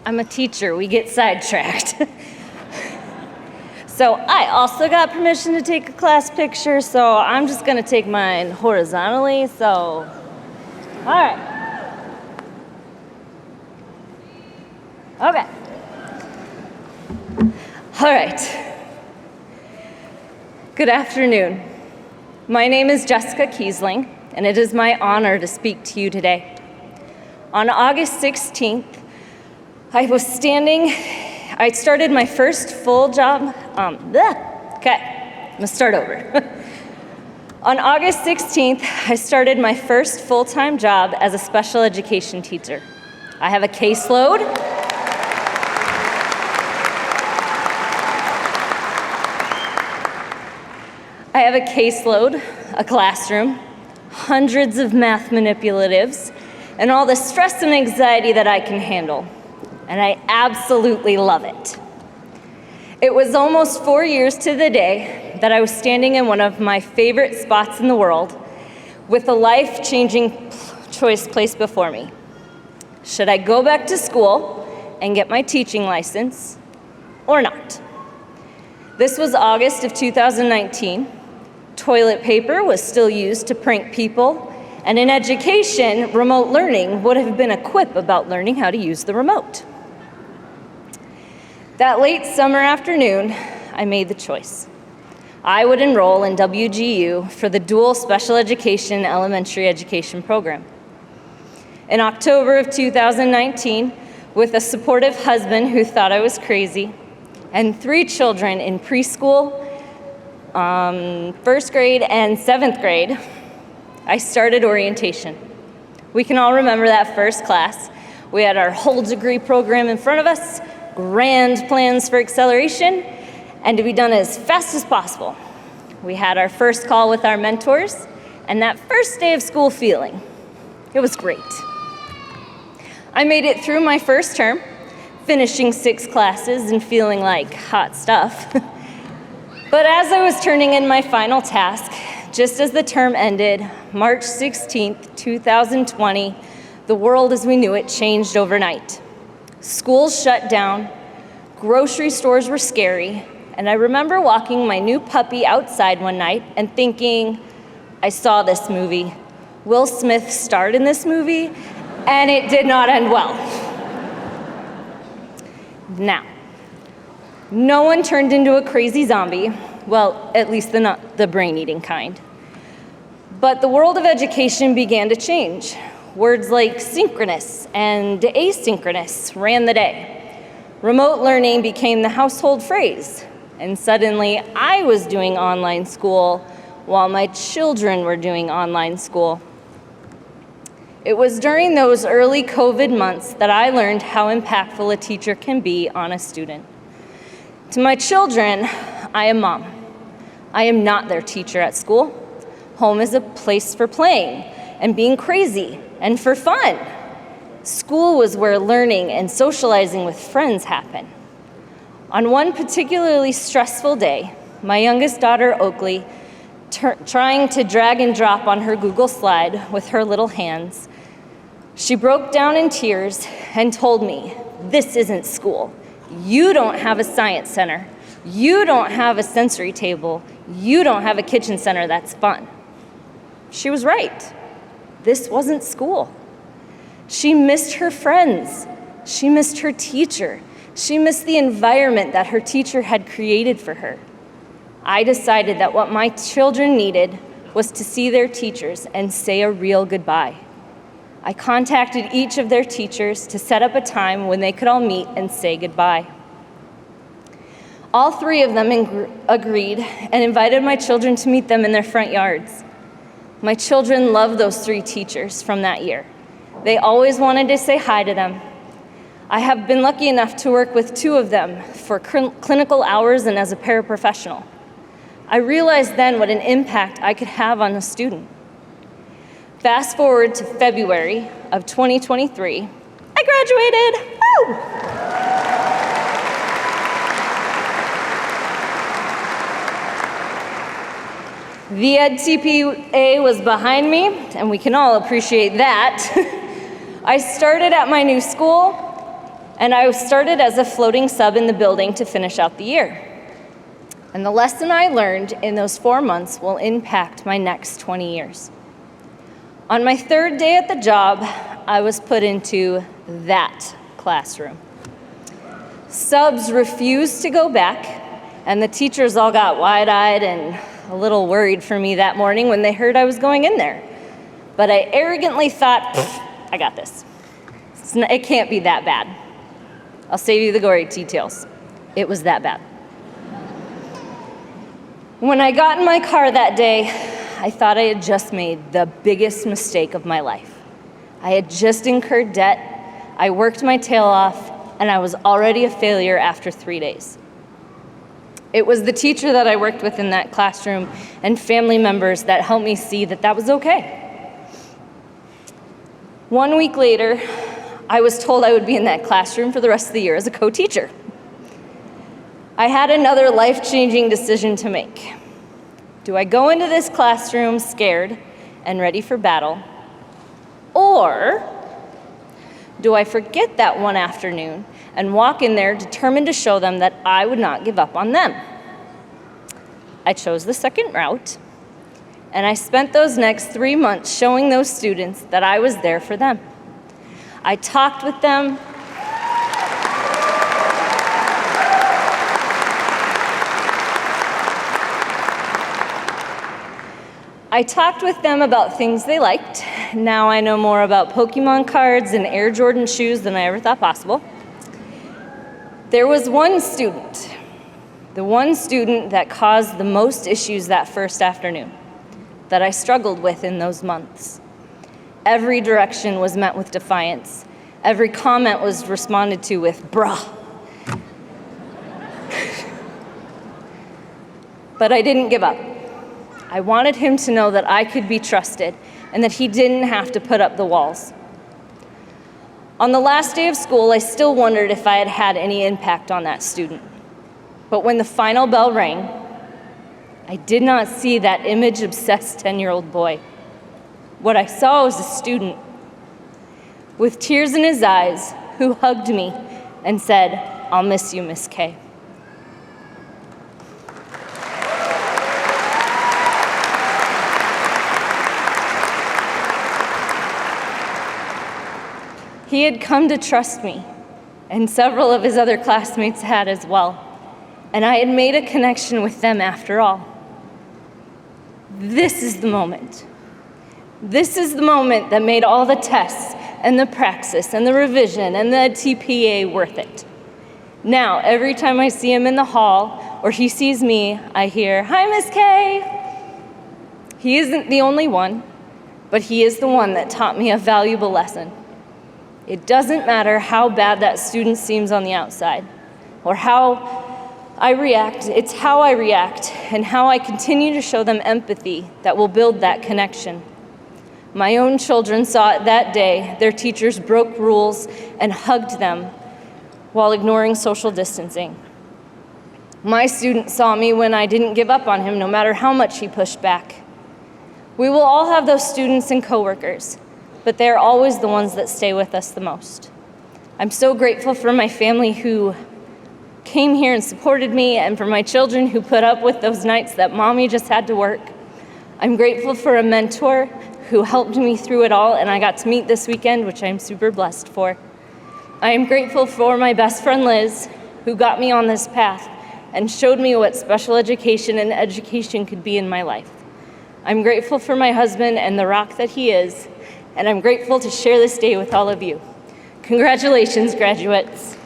I'm a teacher, we get sidetracked. So I also got permission to take a class picture, so I'm just gonna take mine horizontally, so, all right. Okay. All right. Good afternoon. My name is Jessica Kiesling, and it is my honor to speak to you today. On August 16th, I started my first full job, okay, I'm gonna start over. On August 16th, I started my first full-time job as a special education teacher. I have a caseload. A classroom, hundreds of math manipulatives, and all the stress and anxiety that I can handle. And I absolutely love it. It was almost 4 years to the day that I was standing in one of my favorite spots in the world with a life-changing choice placed before me. Should I go back to school and get my teaching license or not? This was August of 2019. Toilet paper was still used to prank people, and in education, remote learning would have been a quip about learning how to use the remote. That late summer afternoon, I made the choice. I would enroll in WGU for the dual special education elementary education program. In October of 2019, with a supportive husband who thought I was crazy, and 3 children in preschool, 1st grade and 7th grade, I started orientation. We can all remember that first class. We had our whole degree program in front of us, grand plans for acceleration, and to be done as fast as possible. We had our first call with our mentors, and that first day of school feeling, it was great. I made it through my first term, finishing 6 classes and feeling like hot stuff. But as I was turning in my final task, just as the term ended, March 16th, 2020, the world as we knew it changed overnight. Schools shut down, grocery stores were scary, and I remember walking my new puppy outside one night and thinking, I saw this movie. Will Smith starred in this movie, and it did not end well. Now, no one turned into a crazy zombie, well, at least the brain-eating kind. But the world of education began to change. Words like synchronous and asynchronous ran the day. Remote learning became the household phrase, and suddenly I was doing online school while my children were doing online school. It was during those early COVID months that I learned how impactful a teacher can be on a student. To my children, I am mom. I am not their teacher at school. Home is a place for playing and being crazy and for fun. School was where learning and socializing with friends happen. On one particularly stressful day, my youngest daughter, Oakley, trying to drag and drop on her Google slide with her little hands, she broke down in tears and told me, "This isn't school. You don't have a science center. You don't have a sensory table. You don't have a kitchen center that's fun." She was right. This wasn't school. She missed her friends. She missed her teacher. She missed the environment that her teacher had created for her. I decided that what my children needed was to see their teachers and say a real goodbye. I contacted each of their teachers to set up a time when they could all meet and say goodbye. All 3 of them agreed and invited my children to meet them in their front yards. My children loved those 3 teachers from that year. They always wanted to say hi to them. I have been lucky enough to work with 2 of them for clinical hours and as a paraprofessional. I realized then what an impact I could have on a student. Fast forward to February of 2023, I graduated. Woo! The Ed TPA was behind me, and we can all appreciate that. I started at my new school, And I started as a floating sub in the building to finish out the year. And the lesson I learned in those 4 months will impact my next 20 years. On my 3rd day at the job, I was put into that classroom. Subs refused to go back, and the teachers all got wide-eyed and a little worried for me that morning when they heard I was going in there. But I arrogantly thought, I got this. It can't be that bad. I'll save you the gory details. It was that bad. When I got in my car that day, I thought I had just made the biggest mistake of my life. I had just incurred debt, I worked my tail off, and I was already a failure after 3 days. It was the teacher that I worked with in that classroom and family members that helped me see that that was okay. 1 week later, I was told I would be in that classroom for the rest of the year as a co-teacher. I had another life-changing decision to make. Do I go into this classroom scared and ready for battle? Or do I forget that one afternoon and walk in there determined to show them that I would not give up on them? I chose the second route, and I spent those next 3 months showing those students that I was there for them. I talked with them. I talked with them about things they liked. Now I know more about Pokemon cards and Air Jordan shoes than I ever thought possible. There was one student, the one student that caused the most issues that first afternoon, that I struggled with in those months. Every direction was met with defiance. Every comment was responded to with, bruh. But I didn't give up. I wanted him to know that I could be trusted and that he didn't have to put up the walls. On the last day of school, I still wondered if I had had any impact on that student. But when the final bell rang, I did not see that image-obsessed 10-year-old boy. What I saw was a student with tears in his eyes who hugged me and said, "I'll miss you, Miss K." He had come to trust me, and several of his other classmates had as well, and I had made a connection with them after all. This is the moment. This is the moment that made all the tests and the praxis and the revision and the TPA worth it. Now, every time I see him in the hall or he sees me, I hear, "Hi, Miss K." He isn't the only one, but he is the one that taught me a valuable lesson. It doesn't matter how bad that student seems on the outside or how I react, it's how I react and how I continue to show them empathy that will build that connection. My own children saw it that day. Their teachers broke rules and hugged them while ignoring social distancing. My student saw me when I didn't give up on him, no matter how much he pushed back. We will all have those students and coworkers, but they're always the ones that stay with us the most. I'm so grateful for my family who came here and supported me, and for my children who put up with those nights that mommy just had to work. I'm grateful for a mentor who helped me through it all, and I got to meet this weekend, which I'm super blessed for. I am grateful for my best friend Liz, who got me on this path and showed me what special education and education could be in my life. I'm grateful for my husband and the rock that he is, and I'm grateful to share this day with all of you. Congratulations, graduates.